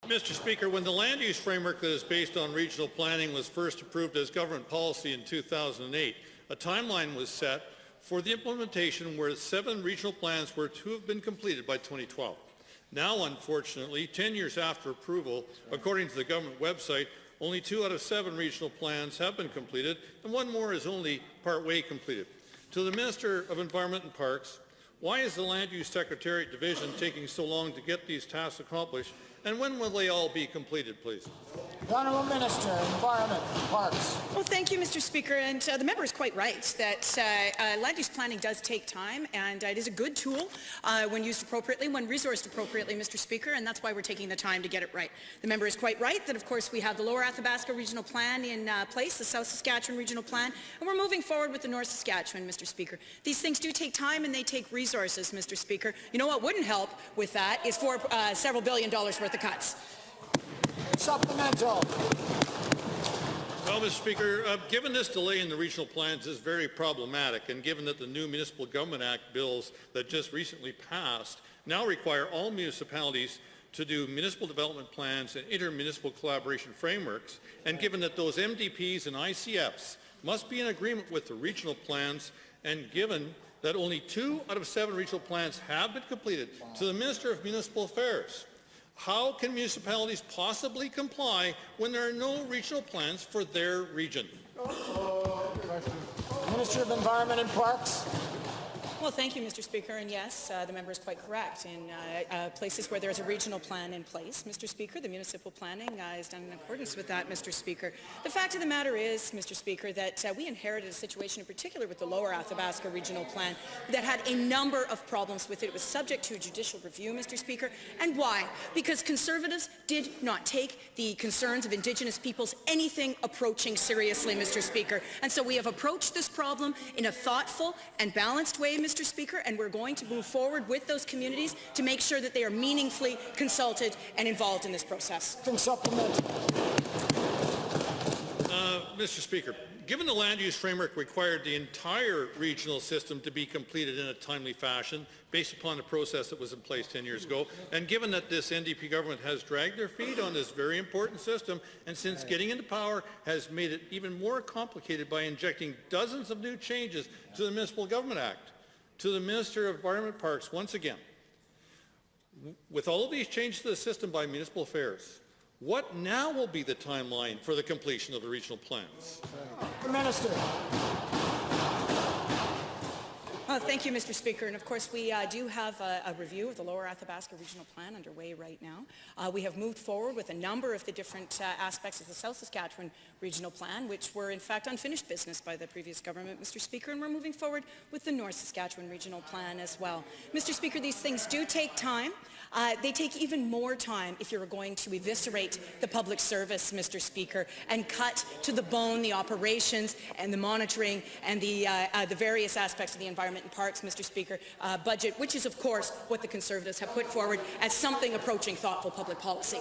Mr. Speaker, when the land use framework that is based on regional planning was first approved as government policy in 2008, a timeline was set for the implementation where 7 regional plans were to have been completed by 2012. Now, unfortunately, 10 years after approval, according to the government website, only 2 out of 7 regional plans have been completed, and 1 more is only part-way completed. To the Minister of Environment and Parks, why is the Land Use Secretariat Division taking so long to get these tasks accomplished, and when will they all be completed, please? The Honourable Minister of Environment and Parks. Well, thank you, Mr. Speaker, and the member is quite right that land use planning does take time, and it is a good tool when used appropriately, when resourced appropriately, Mr. Speaker, and that's why we're taking the time to get it right. The member is quite right that, of course, we have the Lower Athabasca Regional Plan in place, the South Saskatchewan Regional Plan, and we're moving forward with the North Saskatchewan, Mr. Speaker. These things do take time and they take resources, Mr. Speaker. You know what wouldn't help with that is for several $billion worth of cuts. Supplemental. Well, Mr. Speaker, given this delay in the regional plans is very problematic, and given that the new Municipal Government Act bills that just recently passed now require all municipalities to do municipal development plans and intermunicipal collaboration frameworks, and given that those MDPs and ICFs must be in agreement with the regional plans, and given that only 2 out of 7 regional plans have been completed, to the Minister of Municipal Affairs, how can municipalities possibly comply when there are no regional plans for their region? Minister of Environment and Parks. Well, thank you, Mr. Speaker, and yes, the member is quite correct. In places where there's a regional plan in place, Mr. Speaker, the municipal planning is done in accordance with that, Mr. Speaker. The fact of the matter is, Mr. Speaker, that we inherited a situation in particular with the Lower Athabasca Regional Plan that had a number of problems with it. It was subject to a judicial review, Mr. Speaker. And why? Because Conservatives did not take the concerns of Indigenous peoples anything approaching seriously, Mr. Speaker. And so we have approached this problem in a thoughtful and balanced way, Mr. Speaker, and we're going to move forward with those communities to make sure that they are meaningfully consulted and involved in this process. Mr. Speaker, given the land use framework required the entire regional system to be completed in a timely fashion based upon the process that was in place 10 years ago, and given that this NDP government has dragged their feet on this very important system and since getting into power has made it even more complicated by injecting dozens of new changes to the Municipal Government Act, to the Minister of Environment and Parks, once again, with all of these changes to the system by Municipal Affairs, what now will be the timeline for the completion of the regional plans? The Minister. Thank you, Mr. Speaker. And of course, we do have a review of the Lower Athabasca Regional Plan underway right now. We have moved forward with a number of the different aspects of the South Saskatchewan Regional Plan, which were in fact unfinished business by the previous government, Mr. Speaker, and we're moving forward with the North Saskatchewan Regional Plan as well. Mr. Speaker, these things do take time. They take even more time if you're going to eviscerate the public service, Mr. Speaker, and cut to the bone the operations and the monitoring and the various aspects of the Environment and Parks, Mr. Speaker, budget, which is, of course, what the Conservatives have put forward as something approaching thoughtful public policy.